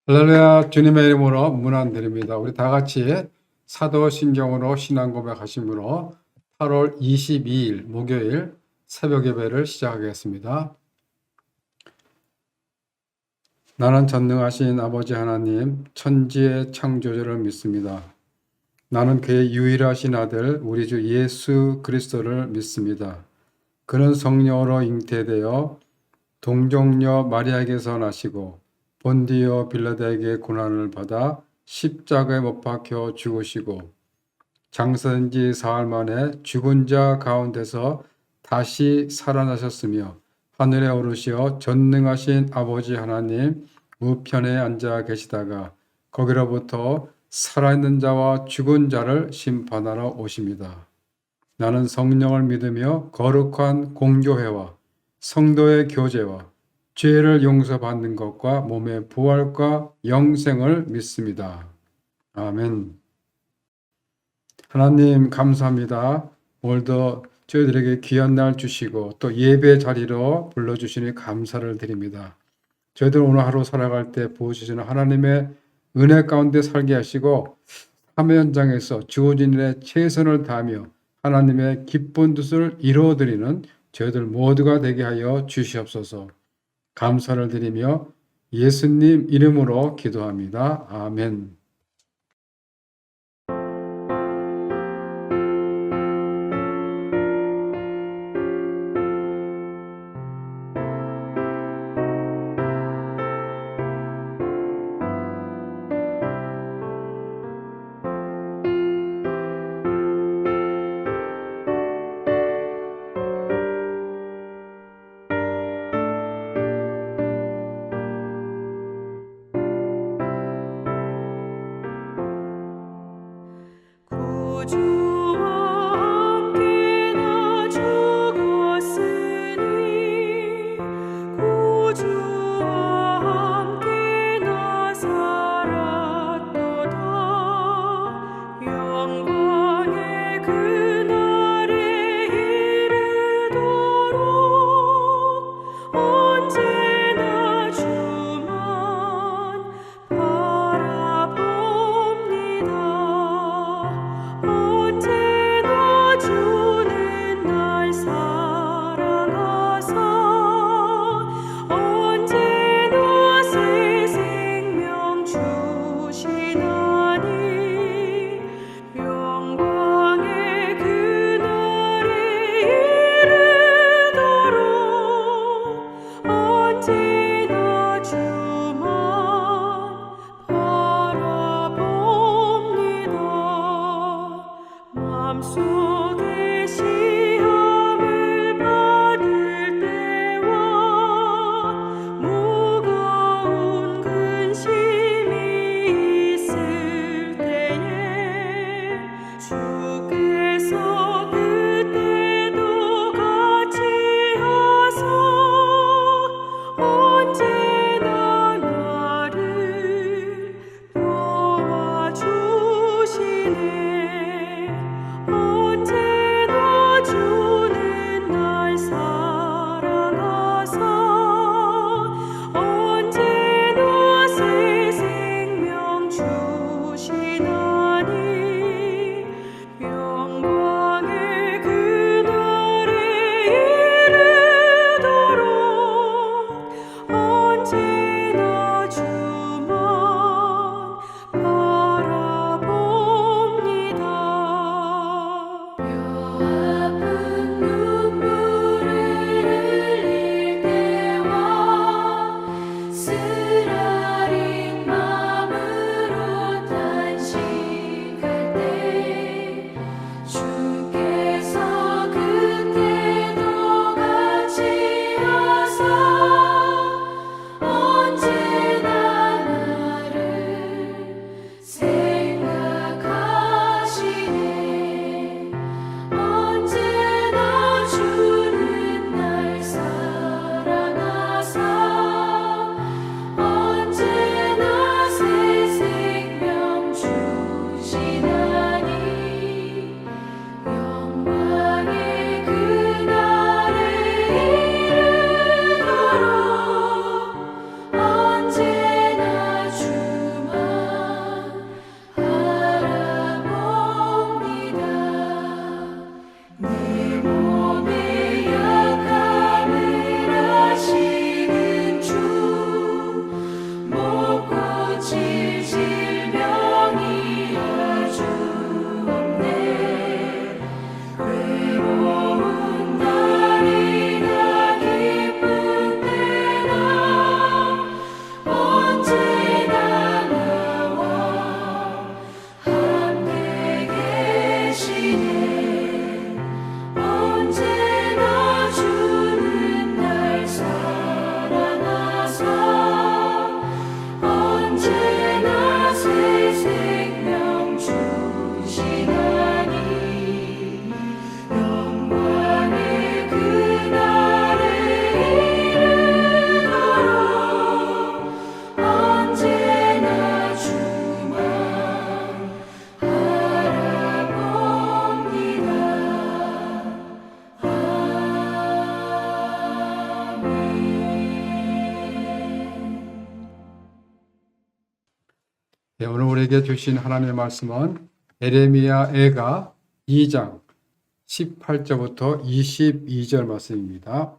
할렐루야. 주님의 이름으로 문안드립니다. 우리 다 같이 사도신경으로 신앙 고백하심으로 8월 22일 목요일 새벽 예배를 시작하겠습니다. 나는 전능하신 아버지 하나님 천지의 창조주를 믿습니다. 나는 그의 유일하신 아들 우리 주 예수 그리스도를 믿습니다. 그는 성령으로 잉태되어 동정녀 마리아에게서 나시고 본디오 빌라도에게 고난을 받아 십자가에 못 박혀 죽으시고 장사된 지 사흘 만에 죽은 자 가운데서 다시 살아나셨으며 하늘에 오르시어 전능하신 아버지 하나님 우편에 앉아 계시다가 거기로부터 살아있는 자와 죽은 자를 심판하러 오십니다. 나는 성령을 믿으며 거룩한 공교회와 성도의 교제와 죄를 용서받는 것과 몸의 부활과 영생을 믿습니다. 아멘. 하나님 감사합니다. 오늘도 저희들에게 귀한 날 주시고 또 예배 자리로 불러주시니 감사를 드립니다. 저희들 오늘 하루 살아갈 때 부어주시는 하나님의 은혜 가운데 살게 하시고 삶의 현장에서 주어진 일에 최선을 다하며 하나님의 기쁜 뜻을 이루어드리는 저희들 모두가 되게 하여 주시옵소서. 감사를 드리며 예수님 이름으로 기도합니다. 아멘. 네, 오늘 우리에게 주신 하나님의 말씀은 에레미야 애가 2장 18절부터 22절 말씀입니다.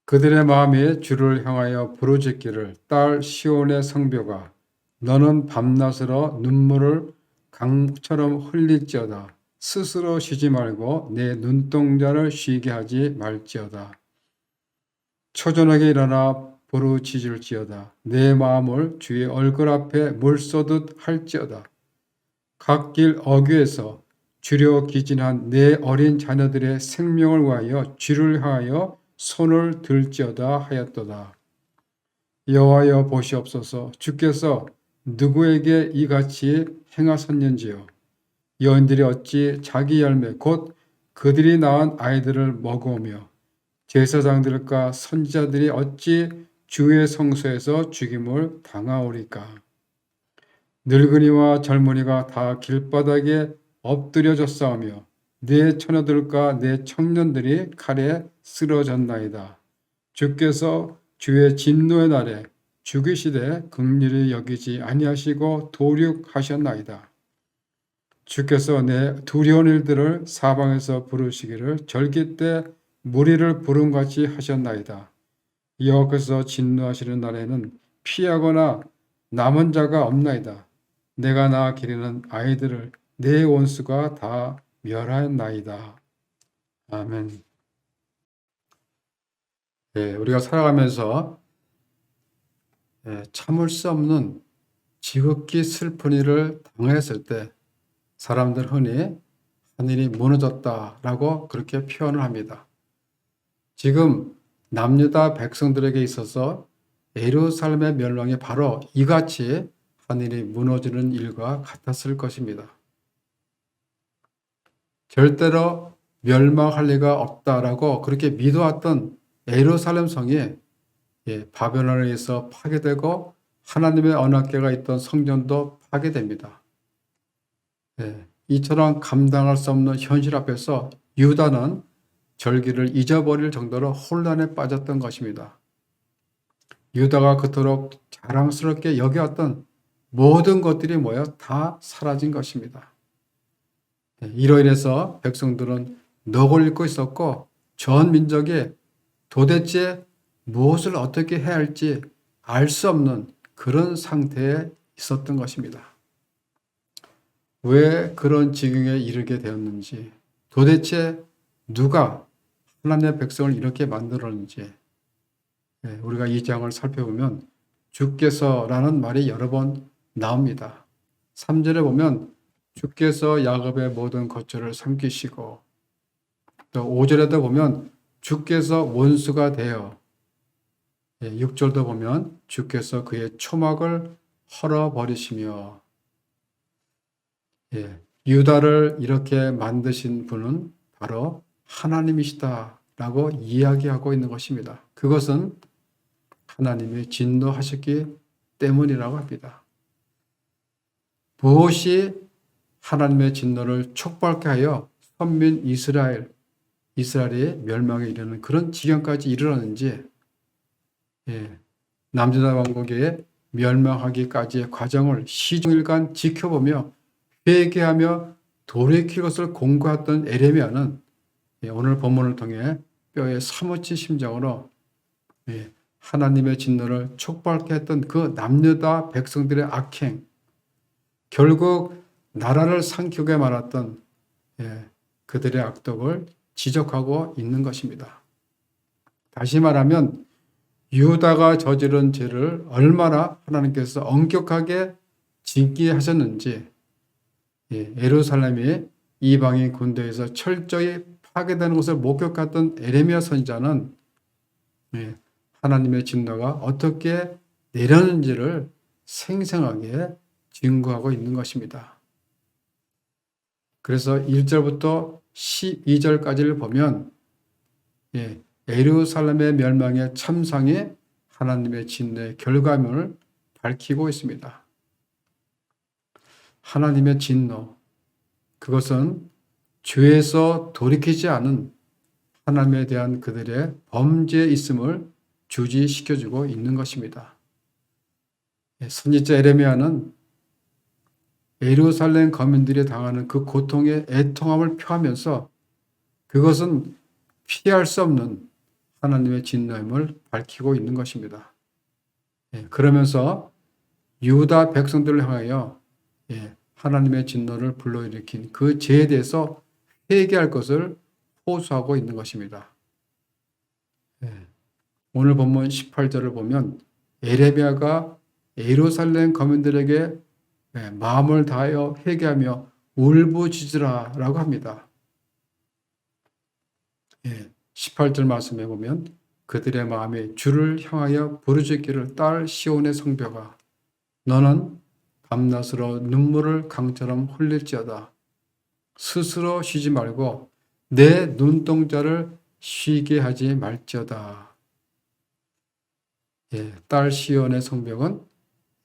그들의 마음이 주를 향하여 부르짖기를 딸 시온의 성벽아 너는 밤낮으로 눈물을 강처럼 흘릴지어다. 스스로 쉬지 말고 내 눈동자를 쉬게 하지 말지어다. 초저녁에 일어나 부르짖을지어다. 내 마음을 주의 얼굴 앞에 물쏘듯 할지어다. 각 길 어귀에서 주려 기진한 내 어린 자녀들의 생명을 위하여 주를 향하여 손을 들지어다 하였도다. 여호와여 보시옵소서. 주께서 누구에게 이같이 행하셨는지요. 여인들이 어찌 자기 열매 곧 그들이 낳은 아이들을 먹으며 제사장들과 선지자들이 어찌 주의 성소에서 죽임을 당하오리까. 늙은이와 젊은이가 다 길바닥에 엎드려졌사오며 내 처녀들과 내 청년들이 칼에 쓰러졌나이다. 주께서 주의 진노의 날에 죽이시되 긍휼히 여기지 아니하시고 도륙하셨나이다. 주께서 내 두려운 일들을 사방에서 부르시기를 절기 때 무리를 부름같이 하셨나이다. 여호와께서 진노하시는 날에는 피하거나 남은 자가 없나이다. 내가 낳아 기르는 아이들을 내 원수가 다 멸하였나이다. 아멘. 우리가 살아가면서 참을 수 없는 지극히 슬픈 일을 당했을 때 사람들 흔히 하늘이 무너졌다라고 그렇게 표현을 합니다. 지금 남유다 백성들에게 있어서 예루살렘의 멸망이 바로 이같이 하늘이 무너지는 일과 같았을 것입니다. 절대로 멸망할 리가 없다라고 그렇게 믿어왔던 예루살렘 성이 바벨론에 의해서 파괴되고 하나님의 언약궤가 있던 성전도 파괴됩니다. 이처럼 감당할 수 없는 현실 앞에서 유다는 절기를 잊어버릴 정도로 혼란에 빠졌던 것입니다. 유다가 그토록 자랑스럽게 여겨왔던 모든 것들이 다 사라진 것입니다. 이로 인해서 백성들은 넋을 잃고 있었고 전 민족이 도대체 무엇을 어떻게 해야 할지 알 수 없는 그런 상태에 있었던 것입니다. 왜 그런 지경에 이르게 되었는지, 도대체 누가 하나님의 백성을 이렇게 만들었는지 우리가 이 장을 살펴보면 주께서라는 말이 여러 번 나옵니다. 3절에 보면 주께서 야곱의 모든 거처를 삼키시고, 또 5절에도 보면 주께서 원수가 되어, 6절도 보면 주께서 그의 초막을 헐어버리시며, 유다를 이렇게 만드신 분은 바로 하나님이시다라고 이야기하고 있는 것입니다. 그것은 하나님이 진노하셨기 때문이라고 합니다. 무엇이 하나님의 진노를 촉발케 하여 선민 이스라엘이 멸망에 이르는 그런 지경까지 이르렀는지, 남유다 왕국의 멸망하기까지의 과정을 시종일관 지켜보며 회개하며 돌이킬 것을 공고했던 에레미야는 오늘 본문을 통해 뼈에 사무친 심정으로 하나님의 진노를 촉발케 했던 그 남유다 백성들의 악행, 결국 나라를 삼키게 말았던 그들의 악독을 지적하고 있는 것입니다. 다시 말하면 유다가 저지른 죄를 얼마나 하나님께서 엄격하게 징계하셨는지, 예루살렘이 이방인 군대에서 철저히 파괴되는 것을 목격했던 에레미야 선지자는 하나님의 진노가 어떻게 내렸는지를 생생하게 증거하고 있는 것입니다. 그래서 1절부터 12절까지를 보면 예루살렘의 멸망의 참상이 하나님의 진노의 결과물을 밝히고 있습니다. 하나님의 진노, 그것은 죄에서 돌이키지 않은 하나님에 대한 그들의 범죄에 있음을 주지시켜주고 있는 것입니다. 선지자 에레미야는 예루살렘 거민들이 당하는 그 고통의 애통함을 표하면서 그것은 피할 수 없는 하나님의 진노임을 밝히고 있는 것입니다. 그러면서 유다 백성들을 향하여 하나님의 진노를 불러일으킨 그 죄에 대해서 회개할 것을 호소하고 있는 것입니다. 오늘 본문 18절을 보면 에레미야가 예루살렘 거민들에게 마음을 다하여 회개하며 울부짖으라라고 합니다. 18절 말씀에 보면 그들의 마음이 주를 향하여 부르짖기를 딸 시온의 성벽아 너는 밤낮으로 눈물을 강처럼 흘릴지어다. 스스로 쉬지 말고 내 눈동자를 쉬게 하지 말지어다. 딸 시온의 성벽은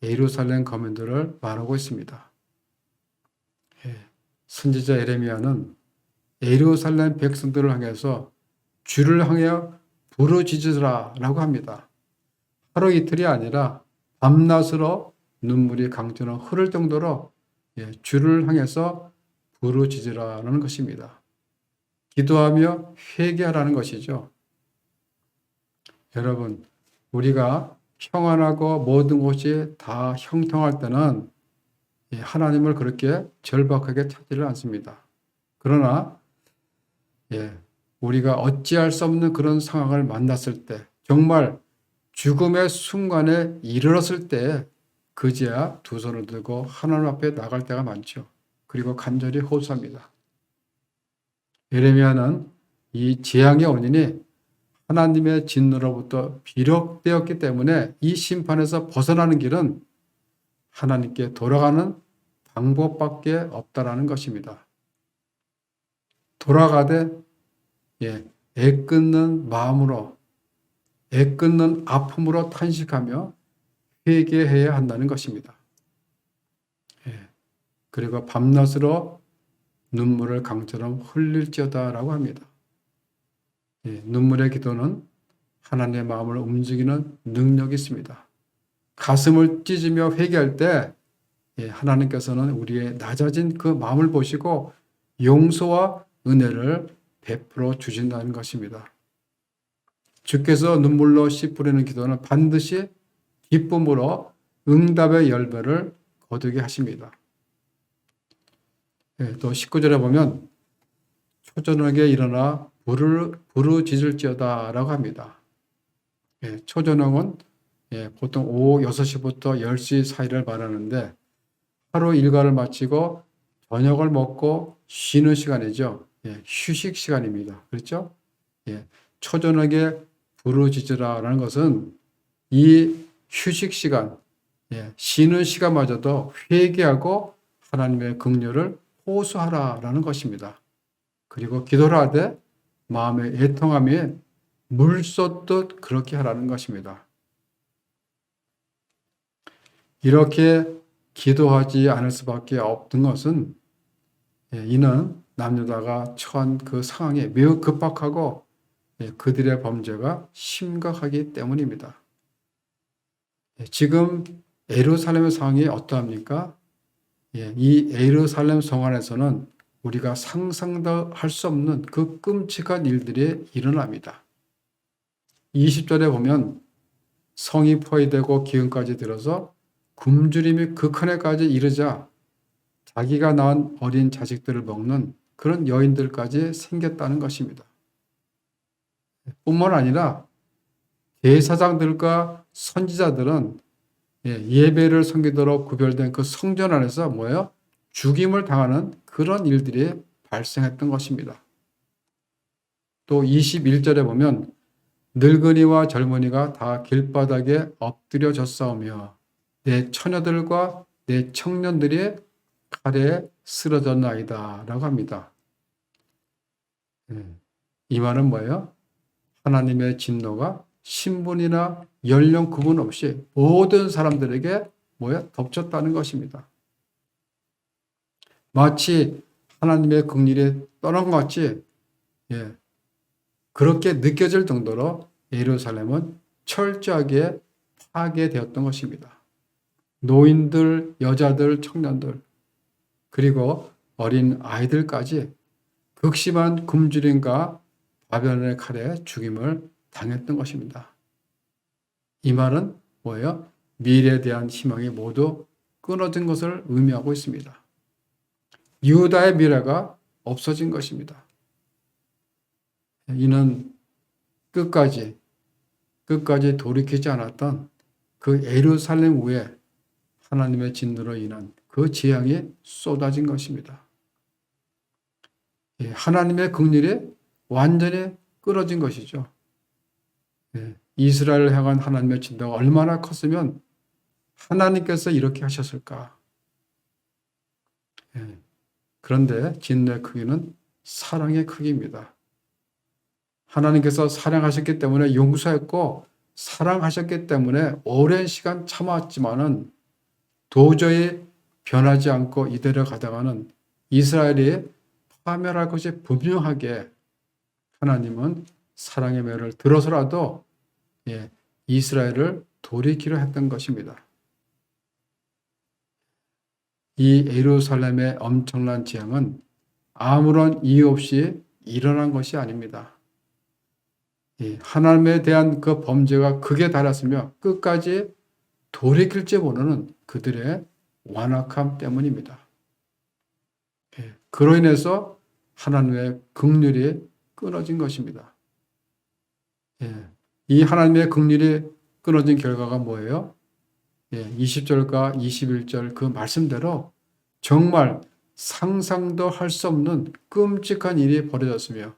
예루살렘 거민들을 말하고 있습니다. 선지자 에레미야는 예루살렘 백성들을 향해서 주를 향하여 부르짖으라라고 합니다. 하루 이틀이 아니라 밤낮으로 눈물이 강처럼 흐를 정도로 주를 향해서 부르짖으라는 것입니다. 기도하며 회개하라는 것이죠. 여러분, 우리가 평안하고 모든 것이 다 형통할 때는 하나님을 그렇게 절박하게 찾지를 않습니다. 그러나 우리가 어찌할 수 없는 그런 상황을 만났을 때 정말 죽음의 순간에 이르렀을 때 그제야 두 손을 들고 하나님 앞에 나갈 때가 많죠. 그리고 간절히 호소합니다. 예레미야는 이 재앙의 원인이 하나님의 진노로부터 비롯되었기 때문에 이 심판에서 벗어나는 길은 하나님께 돌아가는 방법밖에 없다라는 것입니다. 돌아가되 애끓는 마음으로 애끓는 아픔으로 탄식하며 회개해야 한다는 것입니다. 그리고 밤낮으로 눈물을 강처럼 흘릴지어다라고 합니다. 눈물의 기도는 하나님의 마음을 움직이는 능력이 있습니다. 가슴을 찢으며 회개할 때 하나님께서는 우리의 낮아진 그 마음을 보시고 용서와 은혜를 베풀어 주신다는 것입니다. 주께서 눈물로 씨 뿌리는 기도는 반드시 기쁨으로 응답의 열매를 거두게 하십니다. 또 19절에 보면 초저녁에 일어나 부르짖을지어다 라고 합니다. 초저녁은 보통 오후 6시부터 10시 사이를 말하는데 하루 일과를 마치고 저녁을 먹고 쉬는 시간이죠. 휴식 시간입니다. 그렇죠? 초저녁에 부르짖으라라는 것은 이 휴식 시간, 쉬는 시간마저도 회개하고 하나님의 긍휼을 호소하라라는 것입니다. 그리고 기도를 하되 마음의 애통함이 물 쏟듯 그렇게 하라는 것입니다. 이렇게 기도하지 않을 수밖에 없던 것은 이는 남유다가 처한 그 상황이 매우 급박하고 그들의 범죄가 심각하기 때문입니다. 지금 예루살렘의 상황이 어떠합니까? 이 예루살렘 성 안에서는 우리가 상상도 할 수 없는 그 끔찍한 일들이 일어납니다. 20절에 보면 성이 포위되고 기근까지 들어서 굶주림이 극한에까지 이르자 자기가 낳은 어린 자식들을 먹는 그런 여인들까지 생겼다는 것입니다. 뿐만 아니라 대사장들과 선지자들은 예배를 섬기도록 구별된 그 성전 안에서 뭐예요? 죽임을 당하는 그런 일들이 발생했던 것입니다. 또 21절에 보면 늙은이와 젊은이가 다 길바닥에 엎드려 졌사오며 내 처녀들과 내 청년들이 칼에 쓰러졌나이다 라고 합니다. 이 말은 뭐예요? 하나님의 진노가 신분이나 연령 구분 없이 모든 사람들에게 덮쳤다는 것입니다. 마치 하나님의 긍휼이 떠난 것 같이 그렇게 느껴질 정도로 예루살렘은 철저하게 파괴되었던 것입니다. 노인들, 여자들, 청년들, 그리고 어린 아이들까지 극심한 굶주림과 바벨론의 칼에 죽임을 당했던 것입니다. 이 말은 뭐예요? 미래에 대한 희망이 모두 끊어진 것을 의미하고 있습니다. 유다의 미래가 없어진 것입니다. 이는 끝까지 돌이키지 않았던 그 예루살렘 위에 하나님의 진노로 인한 그 재앙이 쏟아진 것입니다. 하나님의 긍휼이 완전히 끊어진 것이죠. 이스라엘을 향한 하나님의 진노가 얼마나 컸으면 하나님께서 이렇게 하셨을까? 그런데 진노의 크기는 사랑의 크기입니다. 하나님께서 사랑하셨기 때문에 용서했고 사랑하셨기 때문에 오랜 시간 참았지만은 도저히 변하지 않고 이대로 가다가는 이스라엘이 파멸할 것이 분명하게 하나님은 사랑의 매를 들어서라도 이스라엘을 돌이키려 했던 것입니다. 이 예루살렘의 엄청난 재앙은 아무런 이유 없이 일어난 것이 아닙니다. 하나님에 대한 그 범죄가 극에 달했으며 끝까지 돌이킬지 모르는 그들의 완악함 때문입니다. 그로 인해서 하나님의 긍휼이 끊어진 것입니다. 이 하나님의 긍휼이 끊어진 결과가 뭐예요? 20절과 21절 그 말씀대로 정말 상상도 할 수 없는 끔찍한 일이 벌어졌으며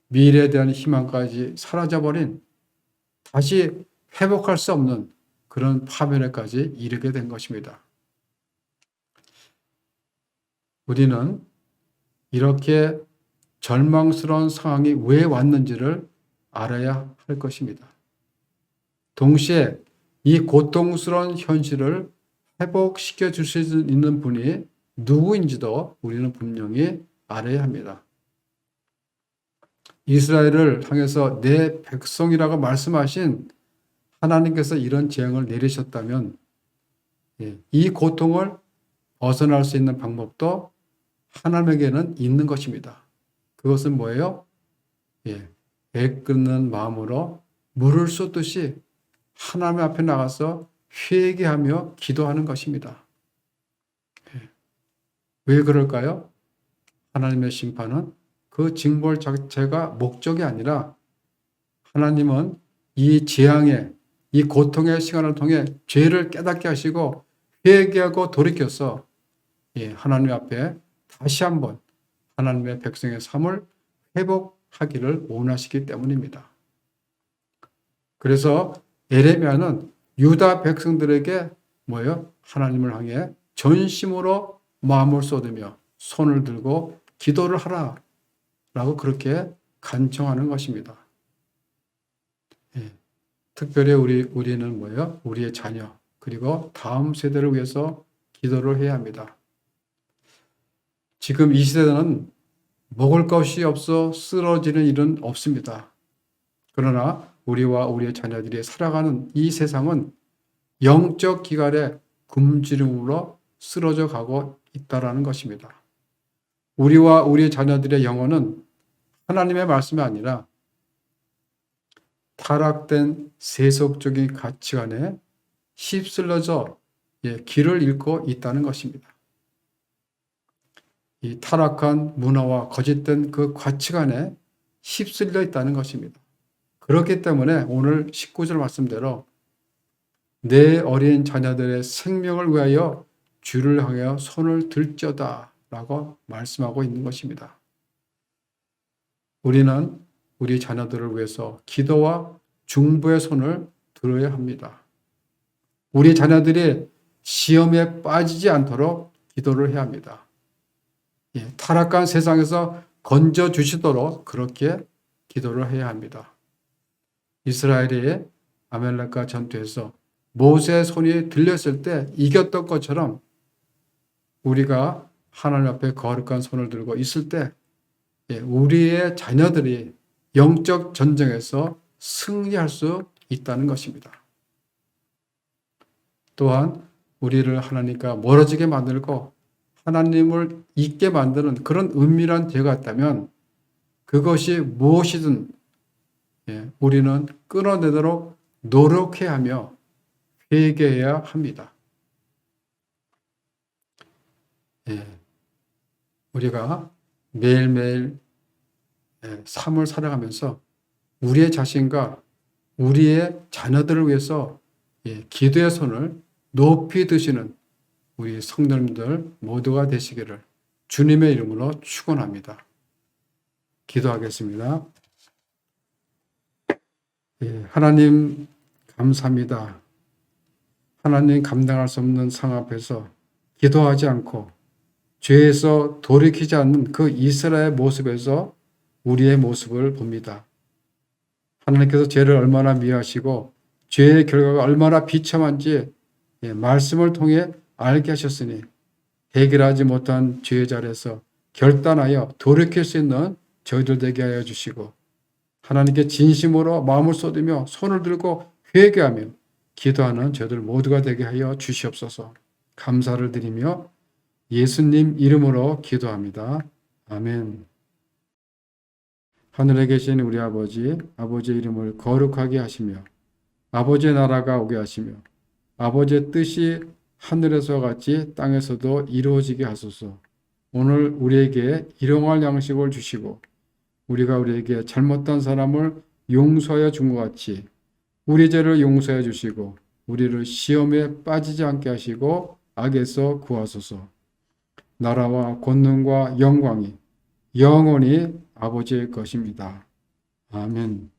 미래에 대한 희망까지 사라져버린 다시 회복할 수 없는 그런 파멸에까지 이르게 된 것입니다. 우리는 이렇게 절망스러운 상황이 왜 왔는지를 알아야 할 것입니다. 동시에 이 고통스러운 현실을 회복시켜 주실 수 있는 분이 누구인지도 우리는 분명히 알아야 합니다. 이스라엘을 향해서 내 백성이라고 말씀하신 하나님께서 이런 재앙을 내리셨다면 이 고통을 벗어날 수 있는 방법도 하나님에게는 있는 것입니다. 그것은 뭐예요? 애끓는 마음으로 물을 쏟듯이 하나님 앞에 나가서 회개하며 기도하는 것입니다. 왜 그럴까요? 하나님의 심판은 그 징벌 자체가 목적이 아니라 하나님은 이 재앙의 이 고통의 시간을 통해 죄를 깨닫게 하시고 회개하고 돌이켜서 하나님 앞에 다시 한번 하나님의 백성의 삶을 회복하기를 원하시기 때문입니다. 그래서 예레미야는 유다 백성들에게 뭐예요? 하나님을 향해 전심으로 마음을 쏟으며 손을 들고 기도를 하라 라고 그렇게 간청하는 것입니다. 특별히 우리는 뭐예요? 우리의 자녀 그리고 다음 세대를 위해서 기도를 해야 합니다. 지금 이 시대는 먹을 것이 없어 쓰러지는 일은 없습니다. 그러나 우리와 우리의 자녀들이 살아가는 이 세상은 영적 기갈의 굶주림으로 쓰러져 가고 있다는 것입니다. 우리와 우리의 자녀들의 영혼은 하나님의 말씀이 아니라 타락된 세속적인 가치관에 휩쓸려져 길을 잃고 있다는 것입니다. 이 타락한 문화와 거짓된 그 가치관에 휩쓸려 있다는 것입니다. 그렇기 때문에 오늘 19절 말씀대로 내 어린 자녀들의 생명을 위하여 주를 향하여 손을 들쩌다 라고 말씀하고 있는 것입니다. 우리는 우리 자녀들을 위해서 기도와 중보의 손을 들어야 합니다. 우리 자녀들이 시험에 빠지지 않도록 기도를 해야 합니다. 타락한 세상에서 건져주시도록 그렇게 기도를 해야 합니다. 이스라엘이 아말렉과 전투에서 모세의 손이 들렸을 때 이겼던 것처럼 우리가 하나님 앞에 거룩한 손을 들고 있을 때 우리의 자녀들이 영적 전쟁에서 승리할 수 있다는 것입니다. 또한 우리를 하나님과 멀어지게 만들고 하나님을 잊게 만드는 그런 은밀한 죄가 있다면 그것이 무엇이든 우리는 끊어내도록 노력해야 하며 회개해야 합니다. 우리가 매일매일 삶을 살아가면서 우리의 자신과 우리의 자녀들을 위해서 기도의 손을 높이 드시는 우리 성도님들 모두가 되시기를 주님의 이름으로 축원합니다. 기도하겠습니다. 하나님 감사합니다. 하나님 감당할 수 없는 상황 앞에서 기도하지 않고 죄에서 돌이키지 않는 그 이스라엘 모습에서 우리의 모습을 봅니다. 하나님께서 죄를 얼마나 미워하시고 죄의 결과가 얼마나 비참한지 말씀을 통해 알게 하셨으니 해결하지 못한 죄의 자리에서 결단하여 돌이킬 수 있는 저희들 되게 하여 주시고 하나님께 진심으로 마음을 쏟으며 손을 들고 회개하며 기도하는 저희들 모두가 되게 하여 주시옵소서. 감사를 드리며 예수님 이름으로 기도합니다. 아멘. 하늘에 계신 우리 아버지, 아버지의 이름을 거룩하게 하시며 아버지의 나라가 오게 하시며 아버지의 뜻이 하늘에서 같이 땅에서도 이루어지게 하소서. 오늘 우리에게 일용할 양식을 주시고 우리가 우리에게 잘못한 사람을 용서하여 준 것 같이 우리 죄를 용서해 주시고 우리를 시험에 빠지지 않게 하시고 악에서 구하소서. 나라와 권능과 영광이 영원히 아버지의 것입니다. 아멘.